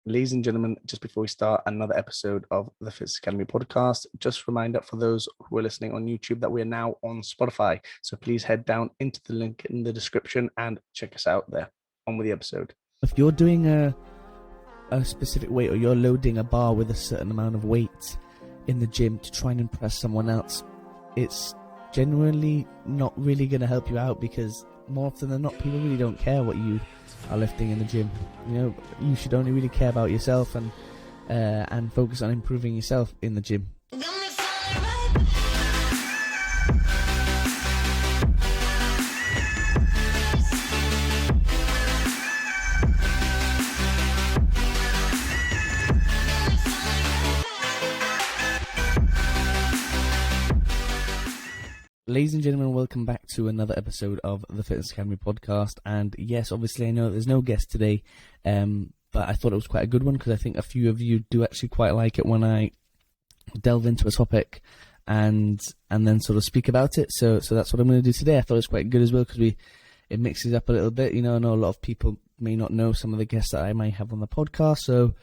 Ladies and gentlemen, just before we start another episode of the Fitzness Academy podcast, just a reminder for those who are listening on YouTube that we are now on Spotify. So please head down into the link in the description and check us out there. On with the episode. If you're doing a specific weight, or you're loading a bar with a certain amount of weight in the gym to try and impress someone else, it's genuinely not really going to help you out, because more often than not, people really don't care what you are lifting in the gym. You know, you should only really care about yourself and focus on improving yourself in the gym. Ladies and gentlemen, welcome back to another episode of the Fitzness Academy podcast. And yes, obviously I know there's no guest today, but I thought it was quite a good one because I think a few of you do actually quite like it when I delve into a topic and then sort of speak about it. So that's what I'm going to do today. I thought it was quite good as well because it mixes up a little bit. You know, I know a lot of people may not know some of the guests that I might have on the podcast, so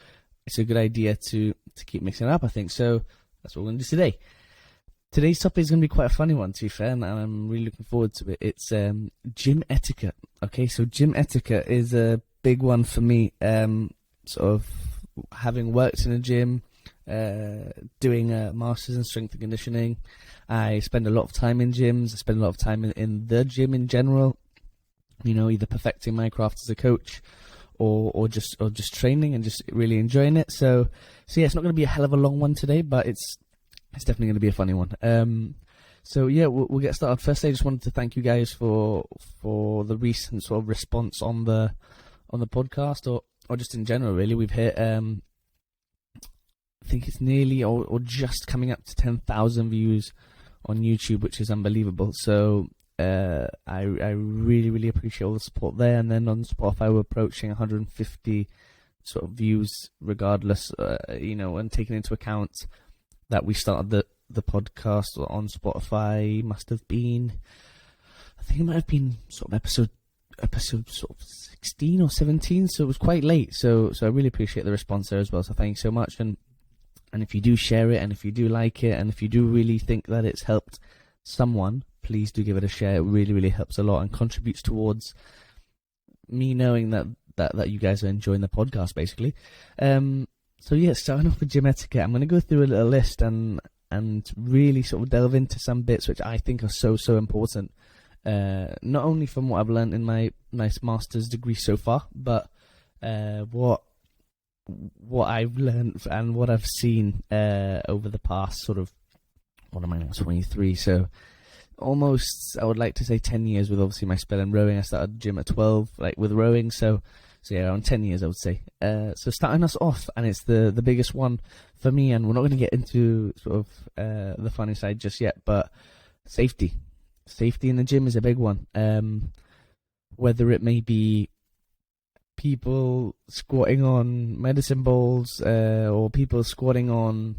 it's a good idea to keep mixing it up, I think. So that's what we're going to do today. Today's topic is going to be quite a funny one, to be fair, and I'm really looking forward to it. It's gym etiquette. Okay, so gym etiquette is a big one for me. Sort of having worked in a gym, doing a master's in strength and conditioning. I spend a lot of time in gyms. I spend a lot of time in the gym in general. You know, either perfecting my craft as a coach, or just training and just really enjoying it. So yeah, it's not going to be a hell of a long one today, but it's definitely going to be a funny one. So yeah, we'll get started. First, I just wanted to thank you guys for the recent sort of response on the podcast, or just in general. Really, we've hit I think it's nearly or just coming up to 10,000 views on YouTube, which is unbelievable. So I really appreciate all the support there. And then on Spotify, we're approaching 150 sort of views, regardless. You know, and taking into account that we started the podcast on Spotify, must have been, I think it might have been sort of episode sort of 16 or 17, so it was quite late. So I really appreciate the response there as well. So thank you so much. And if you do share it, and if you do like it, and if you do really think that it's helped someone, please do give it a share. It really helps a lot and contributes towards me knowing that you guys are enjoying the podcast, basically. So yeah, starting off with gym etiquette, I'm going to go through a little list and really sort of delve into some bits which I think are so important. Not only from what I've learned in my nice master's degree so far, but what I've learned and what I've seen over the past sort of, what am I now, 23, so almost, I would like to say 10 years with obviously my spell in rowing. I started gym at 12, like with rowing, so yeah, around 10 years I would say. So starting us off, and it's the biggest one for me, and we're not going to get into sort of the funny side just yet, but safety in the gym is a big one. Whether it may be people squatting on medicine balls, or people squatting on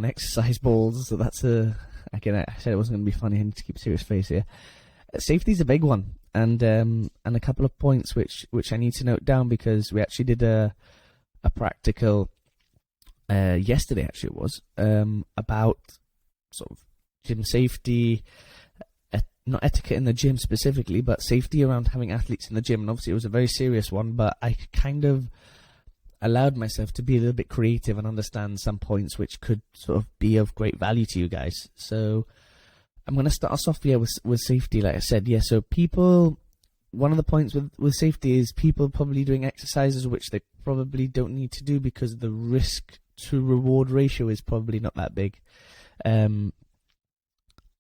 exercise balls. So that's again, I said it wasn't going to be funny. I need to keep a serious face here. Safety is a big one, and a couple of points which I need to note down, because we actually did a practical yesterday. Actually, it was about sort of gym safety, not etiquette in the gym specifically, but safety around having athletes in the gym. And obviously, it was a very serious one, but I kind of allowed myself to be a little bit creative and understand some points which could sort of be of great value to you guys. So I'm going to start us off here with safety, like I said. Yeah, so people, one of the points with safety is people probably doing exercises which they probably don't need to do because the risk to reward ratio is probably not that big.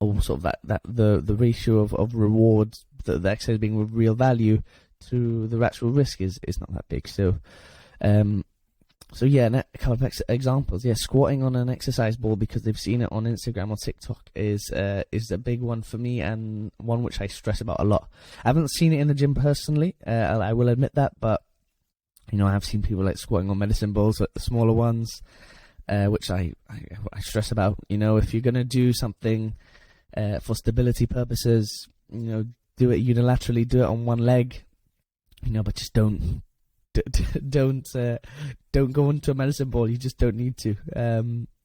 Or sort of that the ratio of rewards, the exercise being with real value to the actual risk is not that big. So yeah, a couple of examples. Yeah, squatting on an exercise ball because they've seen it on Instagram or TikTok is a big one for me, and one which I stress about a lot. I haven't seen it in the gym personally, I will admit that, but you know, I have seen people like squatting on medicine balls, like the smaller ones, which I stress about. You know, if you're gonna do something for stability purposes, you know, do it unilaterally, do it on one leg, you know, but just don't don't go into a medicine ball. You just don't need to.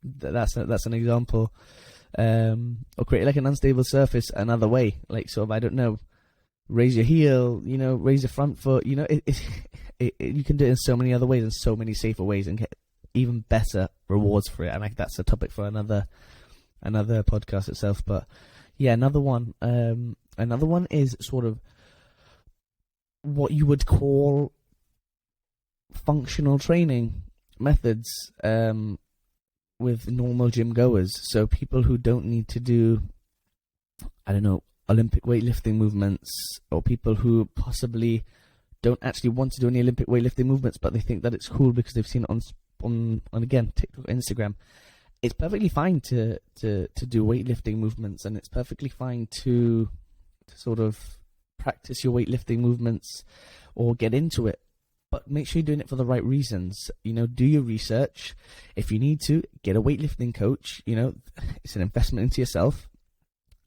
That's an example. Or create like an unstable surface another way, like sort of, I don't know, raise your heel, raise your front foot. You can do it in so many other ways and so many safer ways and get even better rewards for it. And like that's a topic for another podcast itself. But yeah, another one is sort of what you would call functional training methods with normal gym goers. So people who don't need to do, I don't know, Olympic weightlifting movements, or people who possibly don't actually want to do any Olympic weightlifting movements, but they think that it's cool because they've seen it on again, TikTok, Instagram. It's perfectly fine to do weightlifting movements, and it's perfectly fine to sort of practice your weightlifting movements or get into it. But make sure you're doing it for the right reasons. Do your research. If you need to, get a weightlifting coach. It's an investment into yourself.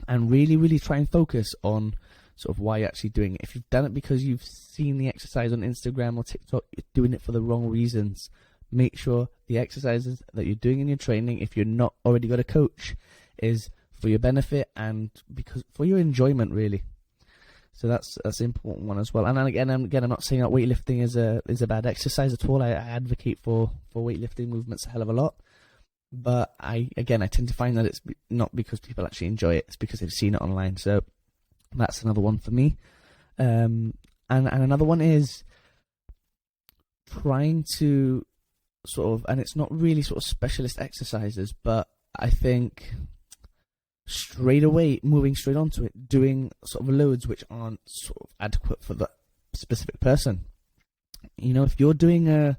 And really, really try and focus on sort of why you're actually doing it. If you've done it because you've seen the exercise on Instagram or TikTok, you're doing it for the wrong reasons. Make sure the exercises that you're doing in your training, if you're not already got a coach, is for your benefit and because for your enjoyment, really. So that's an important one as well. And again, I'm not saying that weightlifting is a bad exercise at all. I advocate for weightlifting movements a hell of a lot. But I tend to find that it's not because people actually enjoy it. It's because they've seen it online. So that's another one for me. And another one is trying to sort of, and it's not really sort of specialist exercises, but I think straight away, moving straight onto it, doing sort of loads which aren't sort of adequate for the specific person. If you're doing a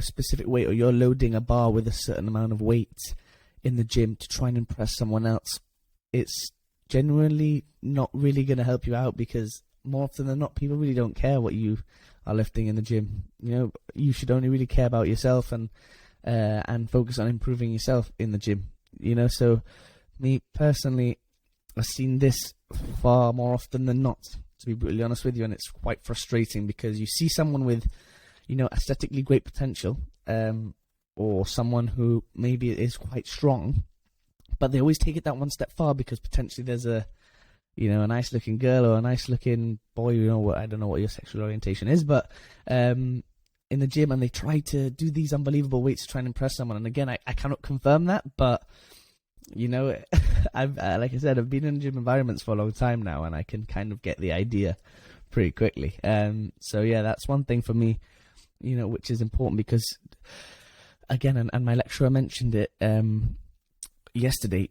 specific weight, or you're loading a bar with a certain amount of weight in the gym to try and impress someone else, it's genuinely not really going to help you out, because more often than not, people really don't care what you are lifting in the gym. You should only really care about yourself and focus on improving yourself in the gym. So me personally, I've seen this far more often than not, to be brutally honest with you, and it's quite frustrating because you see someone with, aesthetically great potential, or someone who maybe is quite strong, but they always take it that one step far because potentially there's a nice looking girl or a nice looking boy, I don't know what your sexual orientation is, but in the gym, and they try to do these unbelievable weights to try and impress someone. And again, I cannot confirm that, but I've like I said, I've been in gym environments for a long time now, and I can kind of get the idea pretty quickly. So yeah, that's one thing for me, which is important because, again, and my lecturer mentioned it yesterday,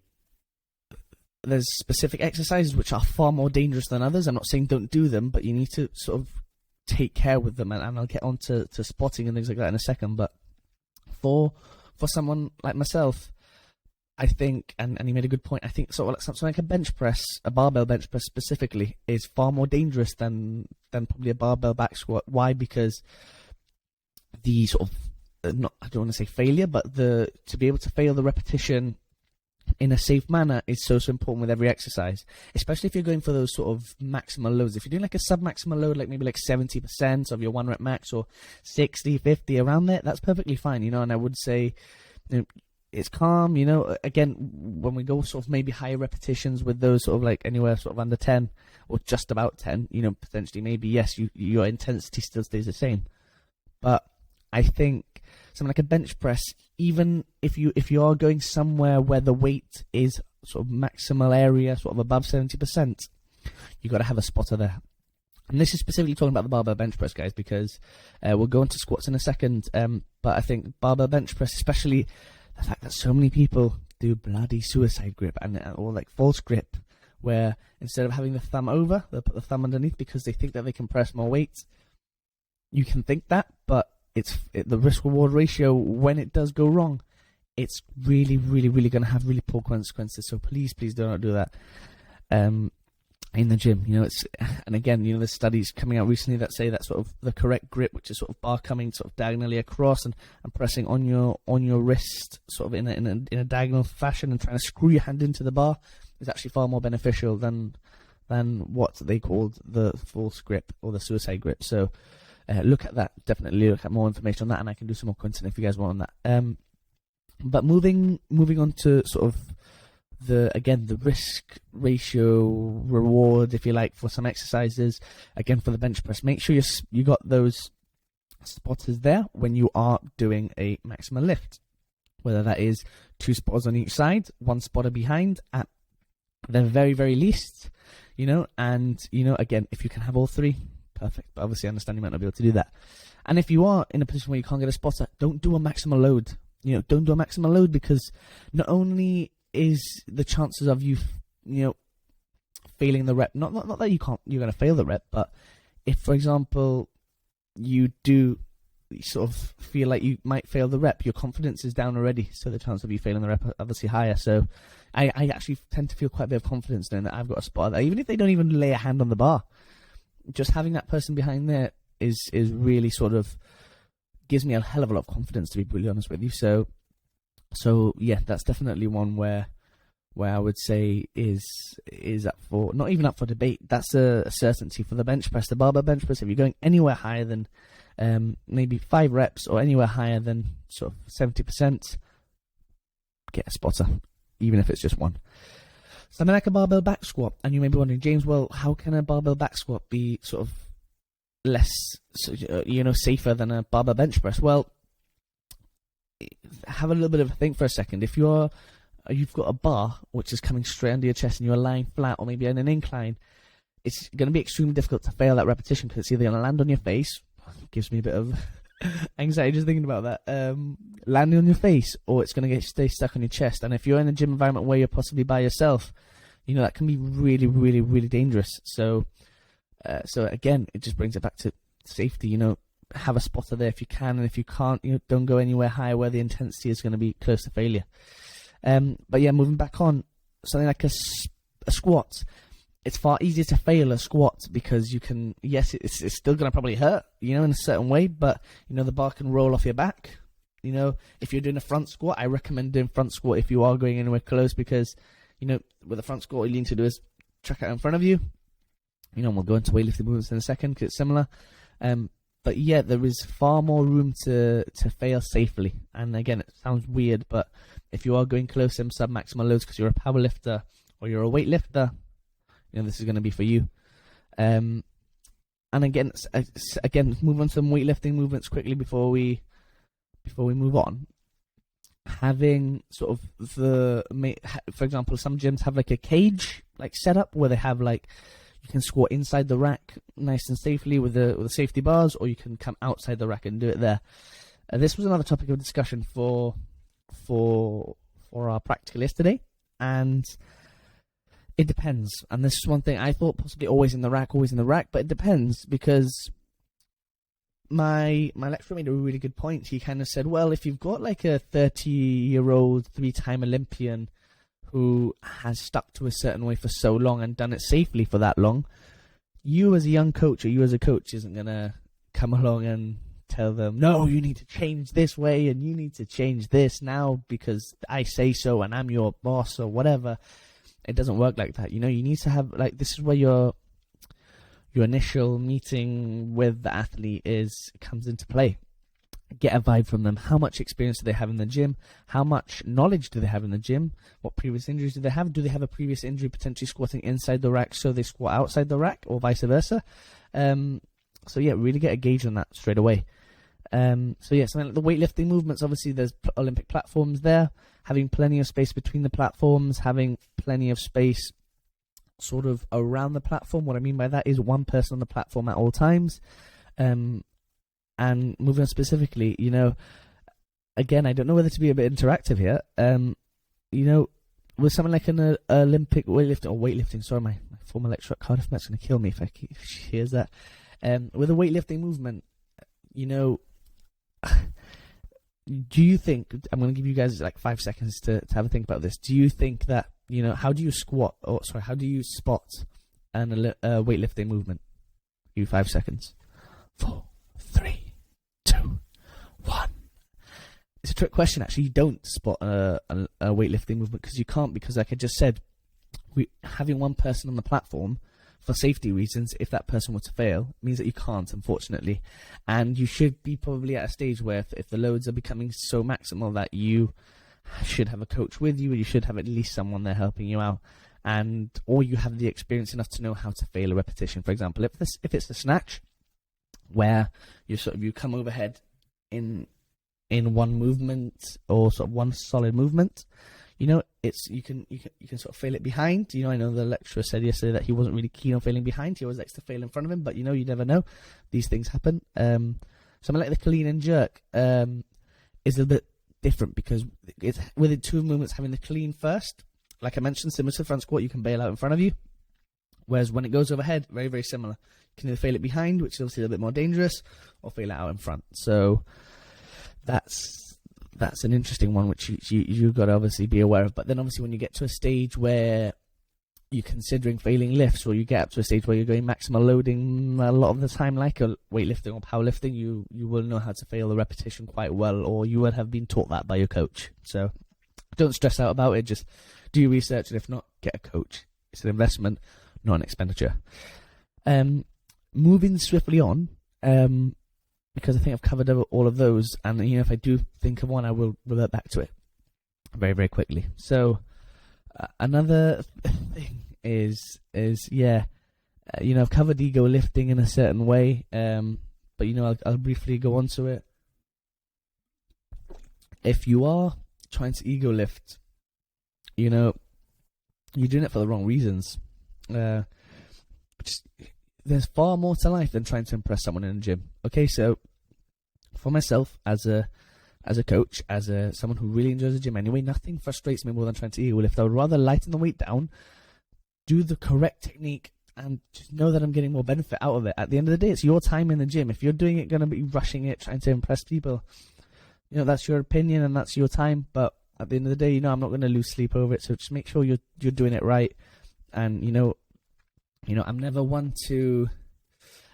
there's specific exercises which are far more dangerous than others. I'm not saying don't do them, but you need to sort of take care with them, and I'll get on to spotting and things like that in a second. But for someone like myself, I think, and he made a good point, I think sort of like something like a bench press, a barbell bench press specifically, is far more dangerous than probably a barbell back squat. Why? Because the sort of, I don't want to say failure, but to be able to fail the repetition in a safe manner is so important with every exercise, especially if you're going for those sort of maximal loads. If you're doing like a sub-maximal load, like maybe like 70% of your 1 rep max, or 60, 50, around there, that's perfectly fine, and I would say, it's calm, again, when we go sort of maybe higher repetitions with those sort of like anywhere sort of under 10 or just about 10, potentially maybe, yes, your intensity still stays the same. But I think something like a bench press, even if you are going somewhere where the weight is sort of maximal area, sort of above 70%, you got to have a spotter there. And this is specifically talking about the barbell bench press, guys, because we'll go into squats in a second. But I think barbell bench press, especially the fact that so many people do bloody suicide grip or like false grip, where instead of having the thumb over, they'll put the thumb underneath because they think that they can press more weight. You can think that, but the risk-reward ratio, when it does go wrong, it's really, really, really going to have really poor consequences. So please do not do that in the gym. And again, there's studies coming out recently that say that sort of the correct grip, which is sort of bar coming sort of diagonally across and pressing on your wrist sort of in a diagonal fashion and trying to screw your hand into the bar, is actually far more beneficial than what they called the false grip or the suicide grip. So look at that. Definitely look at more information on that, and I can do some more content if you guys want on that. But moving on to sort of the risk ratio reward, if you like, for some exercises. Again, for the bench press, make sure you got those spotters there when you are doing a maximum lift, whether that is 2 spotters on each side, 1 spotter behind at the very, very least, and again, if you can have all 3, perfect. But obviously I understand you might not be able to do that. And if you are in a position where you can't get a spotter, don't do a maximum load. Don't do a maximum load, because not only is the chances of you failing the rep, not that you're going to fail the rep, but if, for example, you do sort of feel like you might fail the rep, your confidence is down already, so the chance of you failing the rep are obviously higher. So I actually tend to feel quite a bit of confidence knowing that I've got a spotter there, even if they don't even lay a hand on the bar. Just having that person behind there is really sort of gives me a hell of a lot of confidence, to be brutally honest with you. So yeah, that's definitely one where I would say is up for, not even up for debate. That's a certainty for the bench press, the barbell bench press. If you're going anywhere higher than maybe 5 reps or anywhere higher than sort of 70%, get a spotter, even if it's just 1. Something like a barbell back squat, and you may be wondering, James, well, how can a barbell back squat be sort of less, safer than a barbell bench press? Well, have a little bit of a think for a second. If you've got a bar which is coming straight under your chest and you're lying flat or maybe in an incline, it's going to be extremely difficult to fail that repetition, because it's either going to land on your face. It gives me a bit of anxiety just thinking about that. Landing on your face, or it's going to stay stuck on your chest. And if you're in a gym environment where you're possibly by yourself, that can be really, really, really dangerous. So again, it just brings it back to safety. Have a spotter there if you can, and if you can't, don't go anywhere high where the intensity is going to be close to failure. But yeah, moving back on, something like a squat. It's far easier to fail a squat because you can, yes, it's still going to probably hurt, in a certain way, but, the bar can roll off your back. If you're doing a front squat, I recommend doing front squat if you are going anywhere close, because, with a front squat, all you need to do is chuck it out in front of you. We'll go into weightlifting movements in a second because it's similar. But yeah, there is far more room to fail safely. And again, it sounds weird, but if you are going close to sub-maximal loads because you're a power lifter or you're a weightlifter, this is going to be for you. And again, move on to some weightlifting movements quickly before we move on. Having sort of for example, some gyms have like a cage like setup where they have like, you can squat inside the rack nice and safely with the safety bars, or you can come outside the rack and do it there. This was another topic of discussion for our practical yesterday, and it depends. And this is one thing I thought possibly always in the rack, but it depends, because my lecturer made a really good point. He kind of said, well, if you've got like a 30-year-old 3-time Olympian who has stuck to a certain way for so long and done it safely for that long, you as a young coach, or you as a coach, isn't going to come along and tell them, no, you need to change this way and you need to change this now because I say so and I'm your boss or whatever. It doesn't work like that. You need to have, like, this is where your initial meeting with the athlete comes into play. Get a vibe from them. How much experience do they have in the gym? How much knowledge do they have in the gym? What previous injuries do they have? Do they have a previous injury potentially squatting inside the rack so they squat outside the rack, or vice versa? So yeah, really get a gauge on that straight away. So yeah, something like the weightlifting movements, obviously there's Olympic platforms there. Having plenty of space between the platforms, having plenty of space sort of around the platform. What I mean by that is one person on the platform at all times. And moving on specifically, again, I don't know whether to be a bit interactive here. With something like an Olympic weightlifting, sorry, my former lecturer at Cardiff Met's going to kill me if she hears that. With a weightlifting movement, do you think, I'm going to give you guys like 5 seconds to have a think about this. Do you think that, how do you spot a weightlifting movement? Give you 5 seconds. 4, 3, 2, 1. It's a trick question, actually. You don't spot a weightlifting movement because you can't, because like I just said, having one person on the platform for safety reasons, if that person were to fail, it means that you can't, unfortunately. And you should be probably at a stage where if the loads are becoming so maximal that you should have a coach with you, or you should have at least someone there helping you out, or you have the experience enough to know how to fail a repetition. For example, if it's a snatch where you come overhead in one movement, or sort of one solid movement, you can sort of fail it behind. I know the lecturer said yesterday that he wasn't really keen on failing behind. He always likes to fail in front of him, but you never know. These things happen. Something like the clean and jerk is a bit different, because it's within two movements, having the clean first, like I mentioned, similar to the front squat, you can bail out in front of you. Whereas when it goes overhead, very, very similar. You can either fail it behind, which is obviously a little bit more dangerous, or fail it out in front. So that's an interesting one, which you've got to obviously be aware of. But then obviously when you get to a stage where you're considering failing lifts, or you get up to a stage where you're going maximal loading a lot of the time, like a weightlifting or powerlifting, you will know how to fail the repetition quite well, or you will have been taught that by your coach. So don't stress out about it. Just do your research, and if not, get a coach. It's an investment, not an expenditure. Moving swiftly on, because I think I've covered all of those, and if I do think of one, I will revert back to it very, very quickly. So another thing is I've covered ego lifting in a certain way, but I'll briefly go on to it. If you are trying to ego lift, you're doing it for the wrong reasons. There's far more to life than trying to impress someone in a gym. Okay, so for myself, as a coach, as someone who really enjoys the gym anyway, nothing frustrates me more than trying to ego lift. I would rather lighten the weight down, do the correct technique, and just know that I'm getting more benefit out of it. At the end of the day, it's your time in the gym. If you're doing it, going to be rushing it, trying to impress people, that's your opinion and that's your time. But at the end of the day, I'm not going to lose sleep over it. So just make sure you're doing it right. And I'm never one to,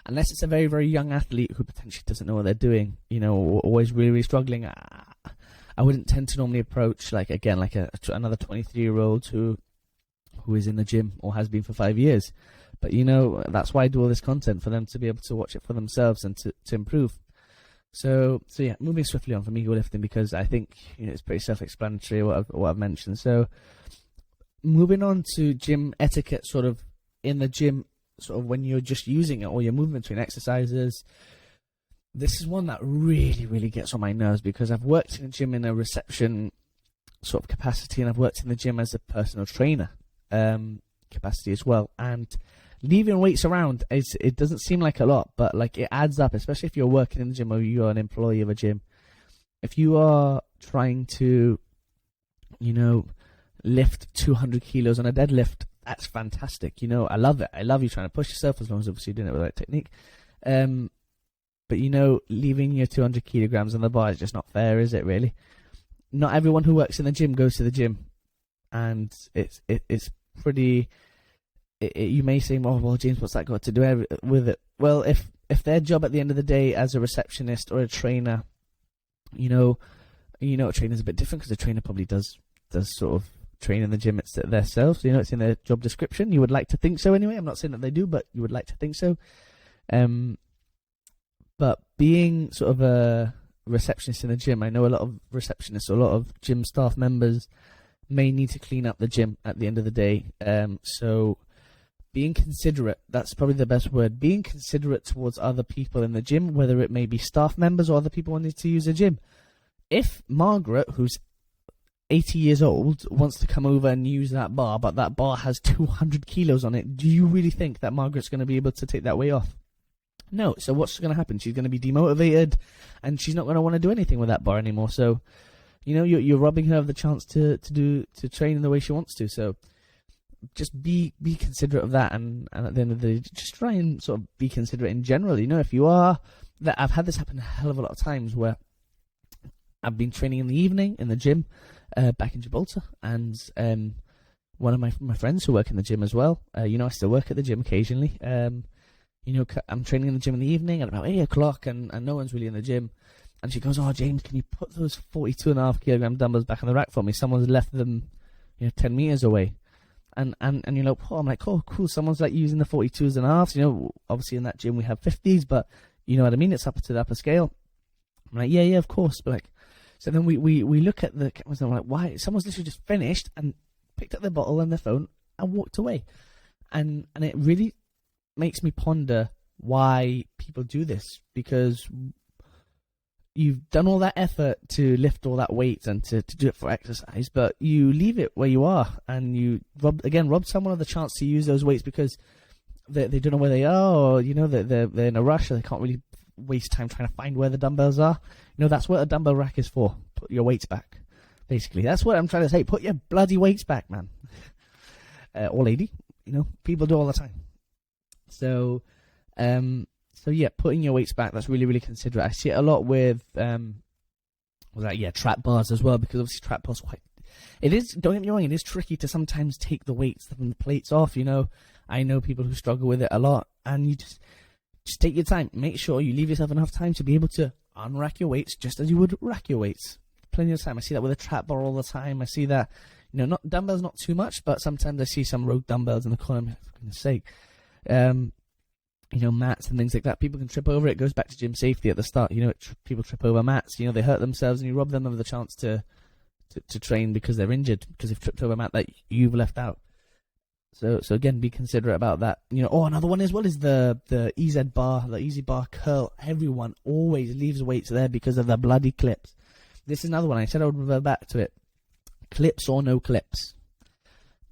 unless it's a very, very young athlete who potentially doesn't know what they're doing, always really, really struggling. I wouldn't tend to normally approach another 23-year-old who is in the gym or has been for 5 years. But that's why I do all this content, for them to be able to watch it for themselves and to improve. So yeah, moving swiftly on from ego lifting, because I think it's pretty self-explanatory what I've mentioned. So moving on to gym etiquette, sort of in the gym, sort of when you're just using it, or you're moving between exercises. This is one that really, really gets on my nerves, because I've worked in a gym in a reception sort of capacity, and I've worked in the gym as a personal trainer capacity as well. And leaving weights around, it doesn't seem like a lot, but it adds up, especially if you're working in the gym or you're an employee of a gym. If you are trying to, lift 200 kilos on a deadlift, that's fantastic. I love it. I love you trying to push yourself, as long as obviously you're doing it with the right technique. But leaving your 200 kilograms on the bar is just not fair, is it really? Not everyone who works in the gym goes to the gym, and it's pretty. You may say, "Oh, well, James, what's that got to do with it?" Well, if their job at the end of the day as a receptionist or a trainer, a trainer's a bit different, because a trainer probably does sort of train in the gym themselves. It's in their job description. You would like to think so anyway. I'm not saying that they do, but you would like to think so. But being sort of a receptionist in the gym, I know a lot of receptionists, a lot of gym staff members may need to clean up the gym at the end of the day. So being considerate, that's probably the best word. Being considerate towards other people in the gym, whether it may be staff members or other people wanting to use the gym. If Margaret, who's 80 years old, wants to come over and use that bar, but that bar has 200 kilos on it, do you really think that Margaret's going to be able to take that weight off? No. So what's going to happen? She's going to be demotivated, and she's not going to want to do anything with that bar anymore. So, you're robbing her of the chance to train in the way she wants to. So just be considerate of that, and at the end of the day, just try and sort of be considerate in general. If you are, that I've had this happen a hell of a lot of times, where I've been training in the evening in the gym back in Gibraltar, and one of my friends who work in the gym as well, I still work at the gym occasionally. I'm training in the gym in the evening at about 8 o'clock, and no one's really in the gym. And she goes, "Oh, James, can you put those 42.5 kilogram dumbbells back on the rack for me? Someone's left them, 10 meters away." And you're like, oh, I'm like, oh, cool. Someone's like using the 42s and a halves. You know, obviously in that gym we have 50s, but you know what I mean? It's up to the upper scale. I'm like, yeah, of course. But like, so then we look at the cameras and I'm like, why? Someone's literally just finished and picked up their bottle and their phone and walked away. And it really makes me ponder why people do this, because you've done all that effort to lift all that weight and to do it for exercise, but you leave it where you are and you rob someone of the chance to use those weights because they don't know where they are, or you know they're in a rush, or they can't really waste time trying to find where the dumbbells are. You know, that's what a dumbbell rack is for. Put your weights back. Basically, that's what I'm trying to say. Put your bloody weights back, man. Or lady. You know, people do all the time. So yeah, putting your weights back, that's really, really considerate. I see it a lot with trap bars as well, because obviously trap bars it is, don't get me wrong, it is tricky to sometimes take the weights from the plates off, you know. I know people who struggle with it a lot, and you just take your time. Make sure you leave yourself enough time to be able to unrack your weights just as you would rack your weights. Plenty of time. I see that with a trap bar all the time. I see that, you know, not dumbbells, not too much, but sometimes I see some rogue dumbbells in the corner. For goodness sake. You know, mats and things like that. People can trip over it. It goes back to gym safety at the start. You know, people trip over mats. You know, they hurt themselves, and you rob them of the chance to train because they're injured, because they've tripped over a mat that you've left out. So again, be considerate about that. You know, another one as well is the EZ bar, the easy bar curl. Everyone always leaves weights there because of the bloody clips. This is another one. I said I would revert back to it. Clips or no clips?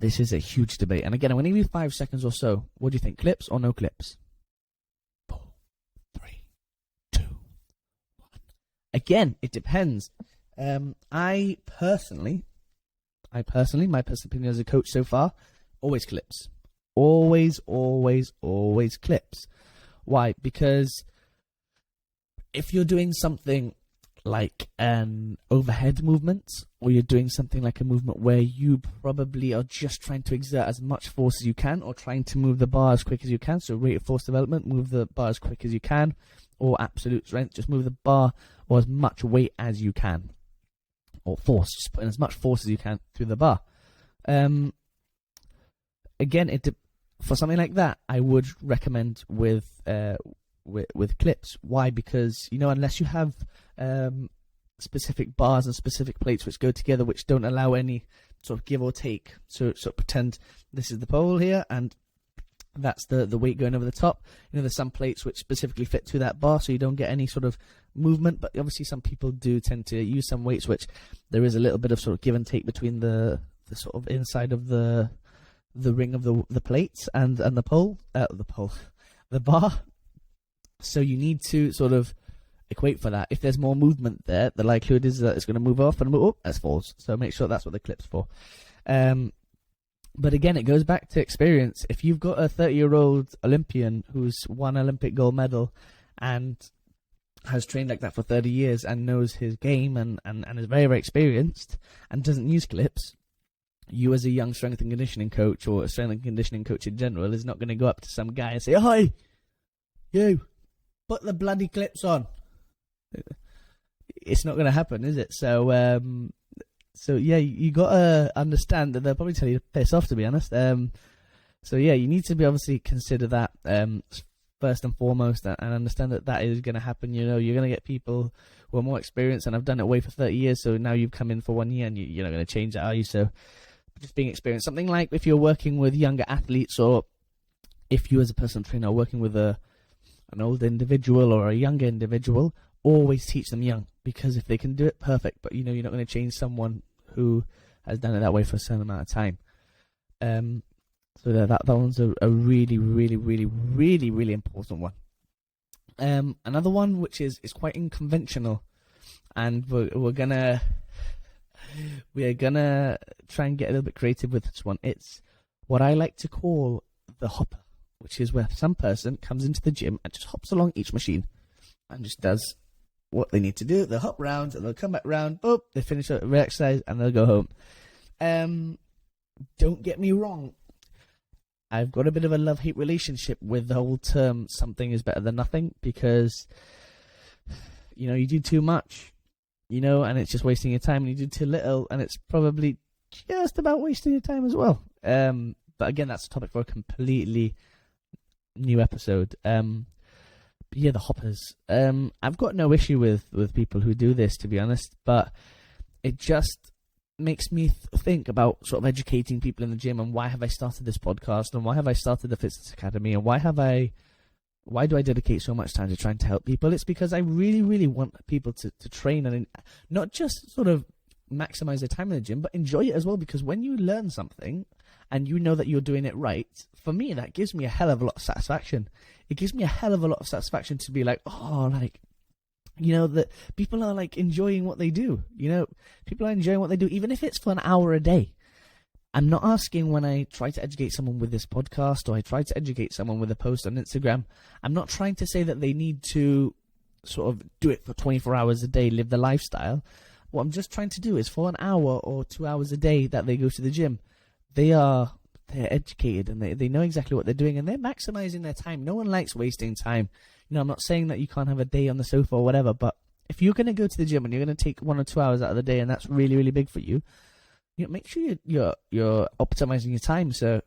This is a huge debate. And again, I'm going to give you 5 seconds or so. What do you think? Clips or no clips? 4, 3, 2, 1. Again, it depends. My personal opinion as a coach so far, always clips. Always clips. Why? Because if you're doing something like an overhead movement, or you're doing something like a movement where you probably are just trying to exert as much force as you can, or trying to move the bar as quick as you can, so rate of force development, move the bar as quick as you can, or absolute strength, just move the bar or as much weight as you can, or force, just put in as much force as you can through the bar. Again, for something like that, I would recommend with clips. Why? Because, you know, unless you have specific bars and specific plates which go together, which don't allow any sort of give or take, so pretend this is the pole here and that's the weight going over the top. You know, there's some plates which specifically fit to that bar, so you don't get any sort of movement, but obviously some people do tend to use some weights which there is a little bit of sort of give and take between the sort of inside of the ring of the plates and the bar. So you need to sort of equate for that. If there's more movement there, the likelihood is that it's going to move off and move up as falls. So make sure that's what the clip's for. But again, it goes back to experience. If you've got a 30-year-old Olympian who's won Olympic gold medal and has trained like that for 30 years and knows his game and is very, very experienced and doesn't use clips, you as a young strength and conditioning coach, or a strength and conditioning coach in general, is not going to go up to some guy and say, "Hi, you, put the bloody clips on." It's not going to happen, is it? So yeah, you got to understand that they'll probably tell you to piss off, to be honest. So yeah, you need to be obviously consider that first and foremost, and understand that is going to happen. You know, you're going to get people who are more experienced and have done it way for 30 years. So now you've come in for 1 year and you're not going to change that, are you? So just being experienced. Something like if you're working with younger athletes, or if you as a personal trainer are working with an older individual or a younger individual, always teach them young, because if they can do it, perfect. But you know, you're not going to change someone who has done it that way for a certain amount of time. So that one's a really, really, really, really, really important one. Another one which is quite unconventional, and we're gonna try and get a little bit creative with this one. It's what I like to call the hopper, which is where some person comes into the gym and just hops along each machine and just does what they need to do. They'll hop round and they'll come back round. Boop, they finish up their exercise and they'll go home. Don't get me wrong. I've got a bit of a love-hate relationship with the whole term "something is better than nothing," because, you know, you do too much, you know, and it's just wasting your time, and you do too little, and it's probably just about wasting your time as well. But again, that's a topic for a completely new episode. But yeah, the hoppers. I've got no issue with people who do this, to be honest, but it just makes me think about sort of educating people in the gym, and why have I started this podcast, and why have I started the Fitzness Academy, and why do I dedicate so much time to trying to help people? It's because I really, really want people to train and not just sort of maximize their time in the gym, but enjoy it as well. Because when you learn something and you know that you're doing it right, for me, that gives me a hell of a lot of satisfaction. It gives me a hell of a lot of satisfaction to be like, oh, like, you know, that people are like enjoying what they do. You know, people are enjoying what they do, even if it's for an hour a day. I'm not asking, when I try to educate someone with this podcast, or I try to educate someone with a post on Instagram, I'm not trying to say that they need to sort of do it for 24 hours a day, live the lifestyle. What I'm just trying to do is, for an hour or 2 hours a day that they go to the gym, they're educated, and they know exactly what they're doing, and they're maximizing their time. No one likes wasting time. You know, I'm not saying that you can't have a day on the sofa or whatever, but if you're going to go to the gym and you're going to take 1 or 2 hours out of the day, and that's really, really big for you, you know, make sure you're optimizing your time. So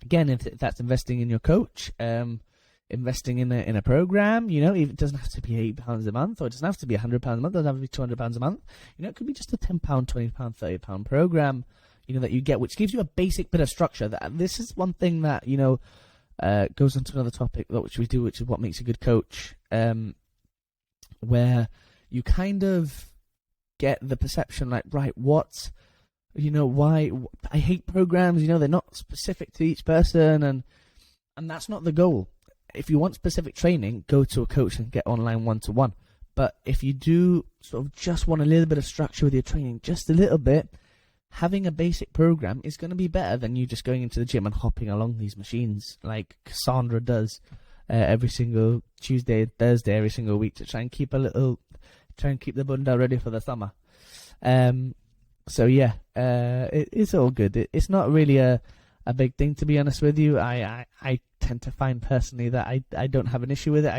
again, if that's investing in your coach, investing in a program, you know, it doesn't have to be £8 a month, or it doesn't have to be £100 a month, it doesn't have to be £200 a month. You know, it could be just a £10, £20, £30 program, you know, that you get, which gives you a basic bit of structure. That this is one thing that, you know, goes on to another topic which we do, which is what makes a good coach, where you kind of get the perception like, right, what, you know, why I hate programs, you know, they're not specific to each person, and that's not the goal. If you want specific training, go to a coach and get online one-to-one. But if you do sort of just want a little bit of structure with your training, just a little bit, having a basic program is going to be better than you just going into the gym and hopping along these machines like Cassandra does every single Tuesday and Thursday every single week to try and keep the bunda ready for the summer. So yeah, it's all good. It's not really a big thing, to be honest with you. I tend to find personally that I don't have an issue with it.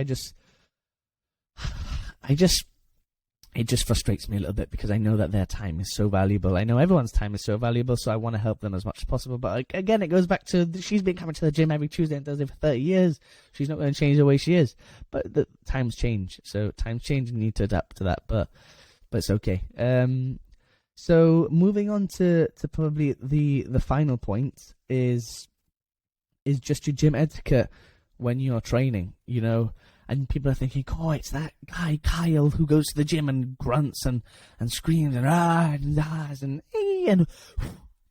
It just frustrates me a little bit, because I know that their time is so valuable. I know everyone's time is so valuable, so I want to help them as much as possible. But again, it goes back to, she's been coming to the gym every Tuesday and Thursday for 30 years. She's not going to change the way she is. But the times change. So times change, and you need to adapt to that. But it's okay. So moving on to probably the final point is just your gym etiquette when you're training, you know. And people are thinking, oh, it's that guy Kyle who goes to the gym and grunts and screams and ahs and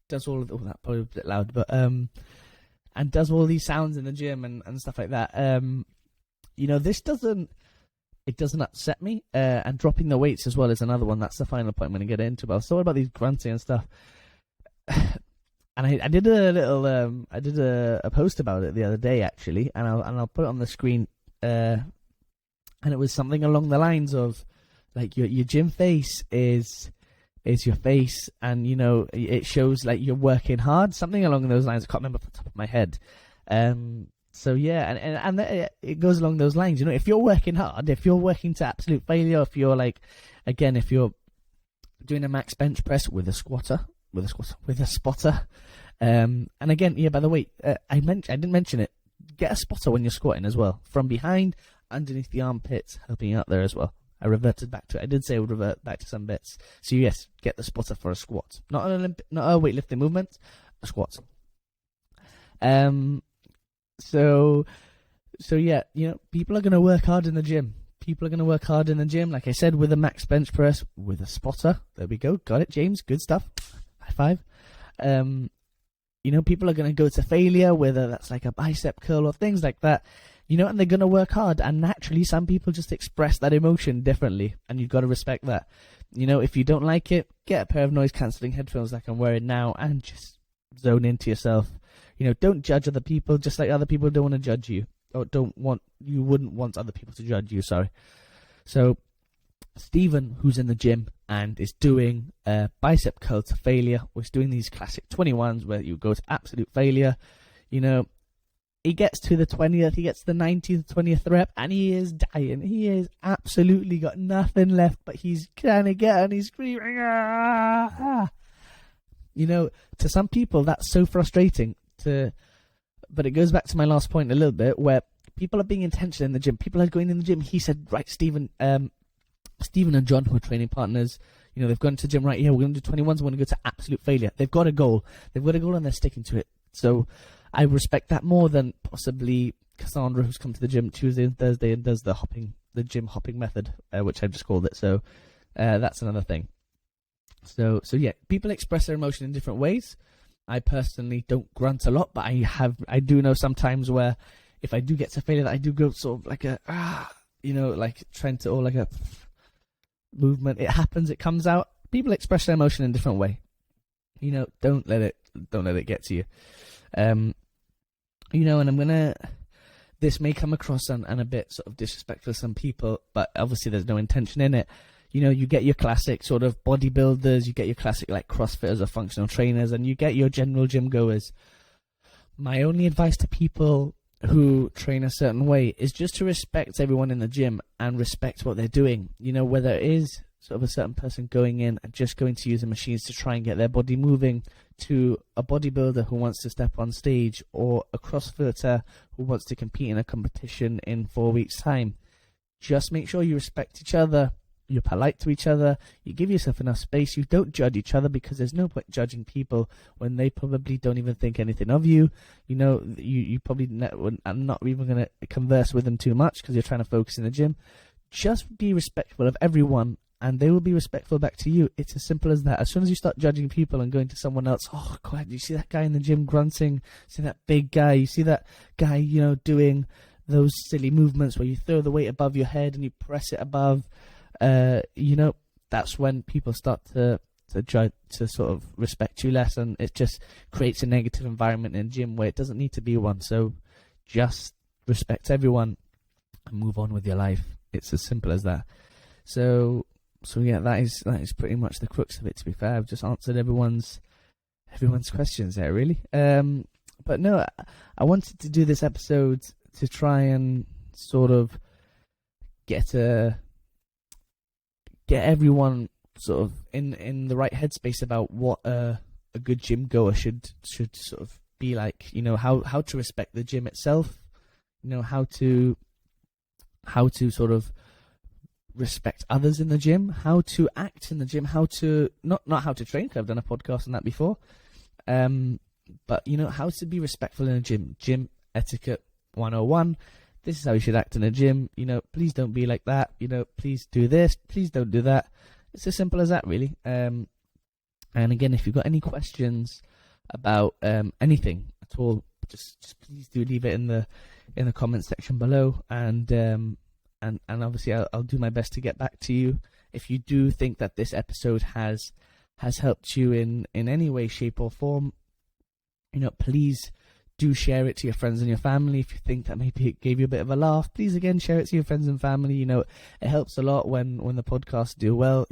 does all of that, probably a bit loud, but and does all these sounds in the gym and stuff like that. You know, this doesn't upset me. And dropping the weights as well is another one. That's the final point I'm going to get into. But I was talking about these grunting and stuff. And I did a little a post about it the other day, actually, and I'll put it on the screen. And it was something along the lines of, like, your gym face is your face, and, you know, it shows like you're working hard, something along those lines. I can't remember off the top of my head. So yeah, and it goes along those lines. You know, if you're working hard, if you're working to absolute failure, if you're like, again, if you're doing a max bench press with a spotter, and again, yeah, by the way, I didn't mention it. Get a spotter when you're squatting as well, from behind, underneath the armpits, helping you out there as well. I reverted back to it. I did say I would revert back to some bits. So yes, get the spotter for a squat, not a weightlifting movement, a squat. So yeah, you know, people are going to work hard in the gym. Like I said, with a max bench press, with a spotter. There we go. Got it, James. Good stuff. High five. You know, people are going to go to failure, whether that's like a bicep curl or things like that, you know, and they're going to work hard. And naturally, some people just express that emotion differently, and you've got to respect that. You know, if you don't like it, get a pair of noise-cancelling headphones like I'm wearing now, and just zone into yourself. You know, don't judge other people, just like other people don't want to judge you, or you wouldn't want other people to judge you, sorry. So, Stephen, who's in the gym and is doing a bicep curl to failure, was doing these classic 21s where you go to absolute failure. You know, he gets to the 20th, he gets to the 19th, 20th rep, and he is dying. He has absolutely got nothing left, but he's trying to get, and he's screaming, ah! to some people that's so frustrating. But it goes back to my last point a little bit, where people are being intentional in the gym. People are going in the gym. He said, right, Stephen and John, who are training partners, they've gone to the gym, right, yeah, we're going to do 21s, we're going to go to absolute failure. They've got a goal. And they're sticking to it. So I respect that more than possibly Cassandra, who's come to the gym Tuesday and Thursday and does the gym hopping method, which I've just called it. So that's another thing. So yeah, people express their emotion in different ways. I personally don't grunt a lot, but I do know sometimes where if I do get to failure, that I do go sort of like like trying to, or like a movement. It happens, it comes out. People express their emotion in a different way. Don't let it get to you. And this may come across and a bit sort of disrespectful to some people, but obviously there's no intention in it. You get your classic sort of bodybuilders, you get your classic like CrossFitters or functional trainers, and you get your general gym goers. My only advice to people who train a certain way is just to respect everyone in the gym and respect what they're doing. Whether it is sort of a certain person going in and just going to use the machines to try and get their body moving, to a bodybuilder who wants to step on stage, or a CrossFitter who wants to compete in a competition in 4 weeks' time. Just make sure you respect each other. You're polite to each other. You give yourself enough space. You don't judge each other, because there's no point judging people when they probably don't even think anything of you. You probably are not even going to converse with them too much because you're trying to focus in the gym. Just be respectful of everyone, and they will be respectful back to you. It's as simple as that. As soon as you start judging people and going to someone else, oh, God, you see that guy in the gym grunting? See that big guy? You see that guy, doing those silly movements where you throw the weight above your head and you press it above? That's when people start to try to sort of respect you less, and it just creates a negative environment in the gym where it doesn't need to be one. So just respect everyone and move on with your life. It's as simple as that. So yeah, that is pretty much the crux of it, to be fair. I've just answered everyone's questions there, really. But no, I wanted to do this episode to try and sort of get everyone sort of in the right headspace about what a good gym goer should sort of be like. How to respect the gym itself. How to sort of respect others in the gym. How to act in the gym. How to not how to train, because I've done a podcast on that before. But how to be respectful in a gym. Gym etiquette 101. This is how you should act in a gym. Please don't be like that. Please do this. Please don't do that. It's as simple as that, really. And again, if you've got any questions about anything at all, just please do leave it in the comments section below. And obviously, I'll do my best to get back to you. If you do think that this episode has helped you in any way, shape, or form, please do share it to your friends and your family. If you think that maybe it gave you a bit of a laugh, please again share it to your friends and family. It helps a lot when the podcasts do well.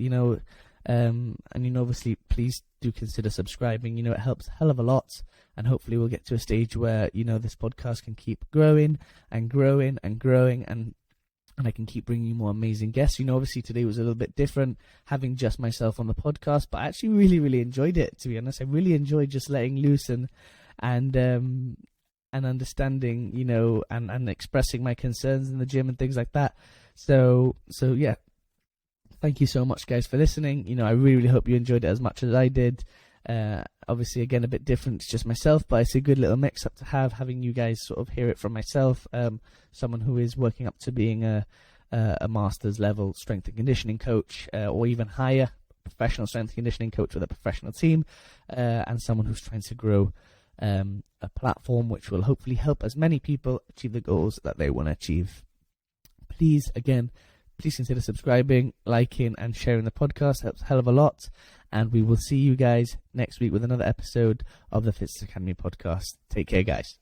And obviously, please do consider subscribing. It helps a hell of a lot, and hopefully we'll get to a stage where this podcast can keep growing and growing and growing, and I can keep bringing you more amazing guests. Obviously today was a little bit different, having just myself on the podcast, but I actually really, really enjoyed it, to be honest. I really enjoyed just letting loose and understanding, and expressing my concerns in the gym and things like that. So yeah, thank you so much, guys, for listening. I really, really hope you enjoyed it as much as I did. Obviously, again, a bit different. It's just myself, but it's a good little mix-up to having you guys sort of hear it from myself, someone who is working up to being a master's level strength and conditioning coach, or even higher, professional strength and conditioning coach with a professional team, and someone who's trying to grow a platform which will hopefully help as many people achieve the goals that they want to achieve. Please consider subscribing, liking, and sharing the podcast. Helps a hell of a lot. And we will see you guys next week with another episode of the Fitzness Academy podcast. Take care, guys.